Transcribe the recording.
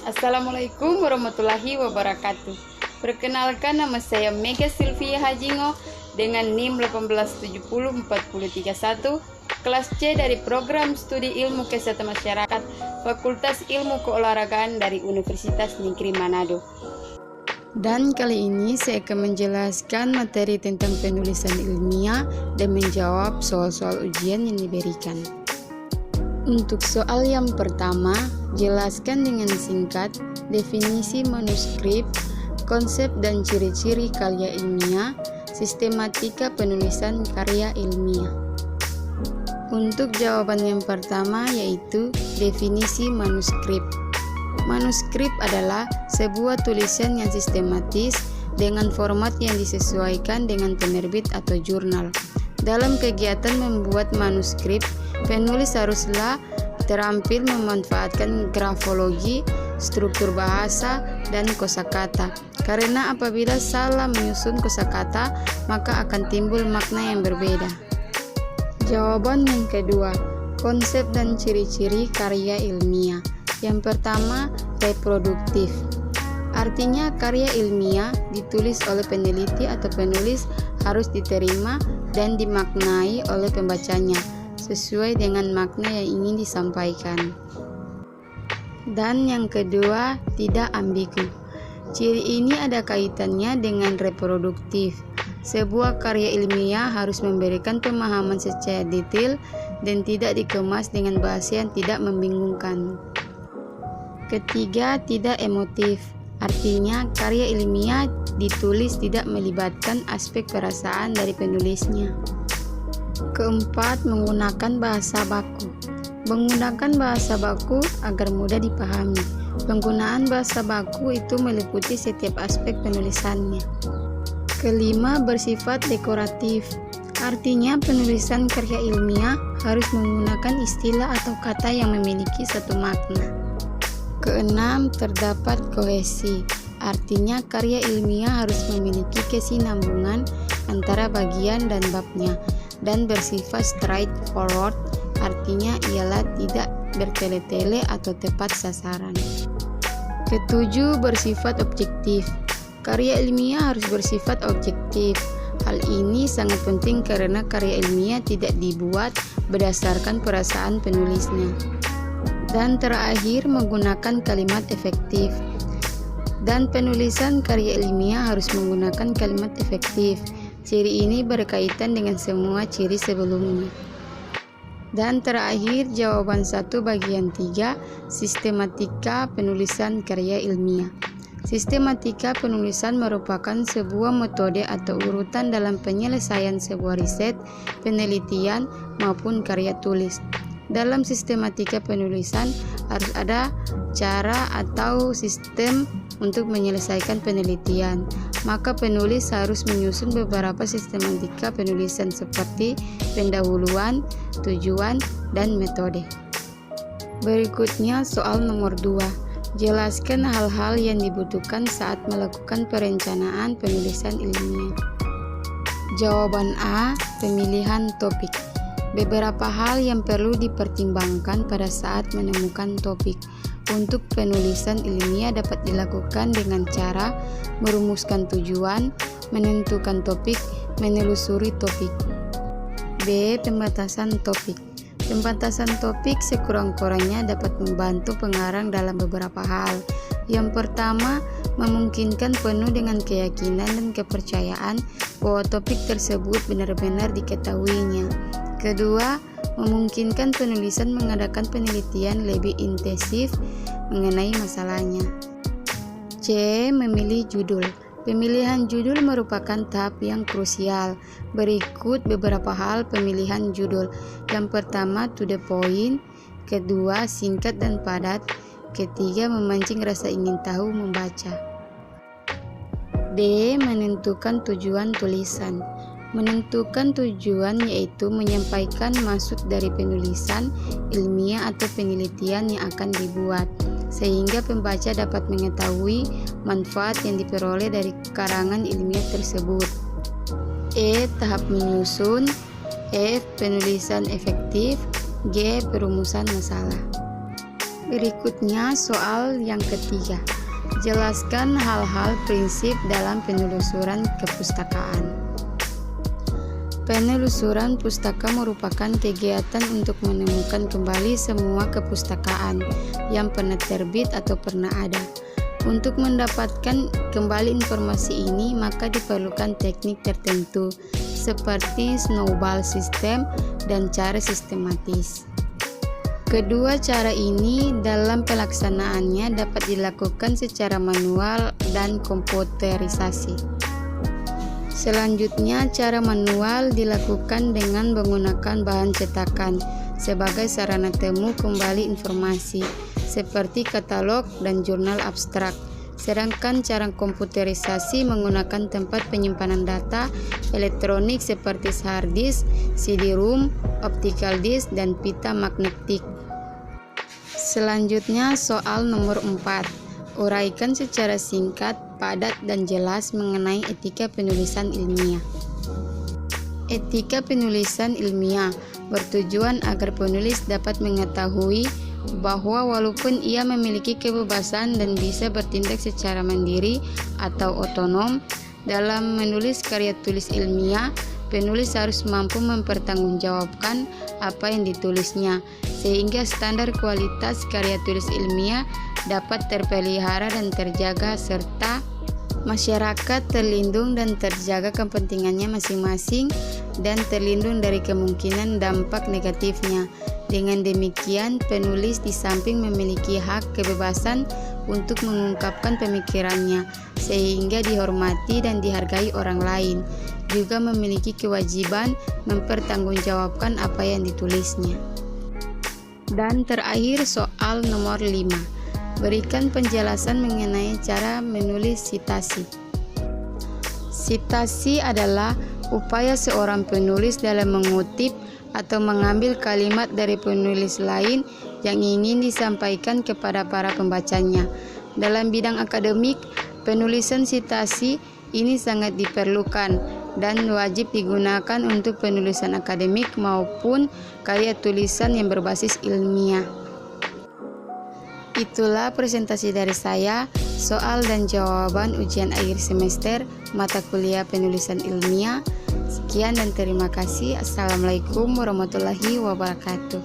Assalamualaikum warahmatullahi wabarakatuh. Perkenalkan, nama saya Mega Sylvia Hajingo dengan NIM 1870431, kelas C dari Program Studi Ilmu Kesehatan Masyarakat, Fakultas Ilmu Keolahragaan dari Universitas Negeri Manado. Dan kali ini saya akan menjelaskan materi tentang penulisan ilmiah dan menjawab soal-soal ujian yang diberikan. Untuk soal yang pertama, jelaskan dengan singkat definisi manuskrip, konsep dan ciri-ciri karya ilmiah, sistematika penulisan karya ilmiah. Untuk jawaban yang pertama yaitu definisi manuskrip. Manuskrip adalah sebuah tulisan yang sistematis dengan format yang disesuaikan dengan penerbit atau jurnal. Dalam kegiatan membuat manuskrip, penulis haruslah terampil memanfaatkan grafologi, struktur bahasa, dan kosakata. Karena apabila salah menyusun kosakata, maka akan timbul makna yang berbeda. Jawaban yang kedua, konsep dan ciri-ciri karya ilmiah. Yang pertama, reproduktif. Artinya karya ilmiah ditulis oleh peneliti atau penulis harus diterima dan dimaknai oleh pembacanya sesuai dengan makna yang ingin disampaikan. Dan yang kedua, tidak ambigu. Ciri ini ada kaitannya dengan reproduktif. Sebuah karya ilmiah harus memberikan pemahaman secara detail dan tidak dikemas dengan bahasa yang tidak membingungkan. Ketiga, tidak emotif. Artinya, karya ilmiah ditulis tidak melibatkan aspek perasaan dari penulisnya. Keempat, menggunakan bahasa baku. Menggunakan bahasa baku agar mudah dipahami. Penggunaan bahasa baku itu meliputi setiap aspek penulisannya. Kelima, bersifat dekoratif. Artinya, penulisan karya ilmiah harus menggunakan istilah atau kata yang memiliki satu makna. Keenam, terdapat kohesi. Artinya karya ilmiah harus memiliki kesinambungan antara bagian dan babnya dan bersifat straightforward. Artinya ialah tidak bertele-tele atau tepat sasaran. Ketujuh, bersifat objektif. Karya ilmiah harus bersifat objektif. Hal ini sangat penting karena karya ilmiah tidak dibuat berdasarkan perasaan penulisnya. Dan terakhir, menggunakan kalimat efektif. Dan penulisan karya ilmiah harus menggunakan kalimat efektif. Ciri ini berkaitan dengan semua ciri sebelumnya. Dan terakhir, jawaban 1 bagian 3, sistematika penulisan karya ilmiah. Sistematika penulisan merupakan sebuah metode atau urutan dalam penyelesaian sebuah riset, penelitian, maupun karya tulis. Dalam sistematika penulisan harus ada cara atau sistem untuk menyelesaikan penelitian. Maka penulis harus menyusun beberapa sistematika penulisan seperti pendahuluan, tujuan, dan metode. Berikutnya soal nomor 2. Jelaskan hal-hal yang dibutuhkan saat melakukan perencanaan penulisan ilmiah. Jawaban A, pemilihan topik. Beberapa hal yang perlu dipertimbangkan pada saat menemukan topik. Untuk penulisan ilmiah dapat dilakukan dengan cara merumuskan tujuan, menentukan topik, menelusuri topik. B. Pembatasan topik. Pembatasan topik sekurang-kurangnya dapat membantu pengarang dalam beberapa hal. Yang pertama, memungkinkan penuh dengan keyakinan dan kepercayaan bahwa topik tersebut benar-benar diketahuinya. Kedua, memungkinkan penulisan mengadakan penelitian lebih intensif mengenai masalahnya. C. Memilih judul. Pemilihan judul merupakan tahap yang krusial. Berikut beberapa hal pemilihan judul. Yang pertama, to the point. Kedua, singkat dan padat. Ketiga, memancing rasa ingin tahu membaca. D. Menentukan tujuan tulisan. Menentukan tujuan yaitu menyampaikan maksud dari penulisan ilmiah atau penelitian yang akan dibuat, sehingga pembaca dapat mengetahui manfaat yang diperoleh dari karangan ilmiah tersebut. E. Tahap menyusun. F. Penulisan efektif. G. Perumusan masalah. Berikutnya soal yang ketiga. Jelaskan hal-hal prinsip dalam penelusuran kepustakaan. Penelusuran pustaka merupakan kegiatan untuk menemukan kembali semua kepustakaan yang pernah terbit atau pernah ada. Untuk mendapatkan kembali informasi ini, maka diperlukan teknik tertentu seperti snowball system dan cara sistematis. Kedua cara ini dalam pelaksanaannya dapat dilakukan secara manual dan komputerisasi. Selanjutnya, cara manual dilakukan dengan menggunakan bahan cetakan sebagai sarana temu kembali informasi seperti katalog dan jurnal abstrak. Sedangkan cara komputerisasi menggunakan tempat penyimpanan data elektronik seperti hard disk, CD-ROM, optical disk, dan pita magnetik. Selanjutnya soal nomor 4. Uraikan secara singkat, padat, dan jelas mengenai etika penulisan ilmiah. Etika penulisan ilmiah bertujuan agar penulis dapat mengetahui bahwa walaupun ia memiliki kebebasan dan bisa bertindak secara mandiri atau otonom dalam menulis karya tulis ilmiah, penulis harus mampu mempertanggungjawabkan apa yang ditulisnya, sehingga standar kualitas karya tulis ilmiah dapat terpelihara dan terjaga, serta masyarakat terlindung dan terjaga kepentingannya masing-masing dan terlindung dari kemungkinan dampak negatifnya. Dengan demikian, penulis di samping memiliki hak kebebasan untuk mengungkapkan pemikirannya sehingga dihormati dan dihargai orang lain, juga memiliki kewajiban mempertanggungjawabkan apa yang ditulisnya. Dan terakhir soal nomor 5. Berikan penjelasan mengenai cara menulis sitasi. Sitasi adalah upaya seorang penulis dalam mengutip atau mengambil kalimat dari penulis lain yang ingin disampaikan kepada para pembacanya. Dalam bidang akademik, penulisan sitasi ini sangat diperlukan dan wajib digunakan untuk penulisan akademik maupun karya tulisan yang berbasis ilmiah. Itulah presentasi dari saya, soal dan jawaban ujian akhir semester mata kuliah penulisan ilmiah. Sekian dan terima kasih. Assalamualaikum warahmatullahi wabarakatuh.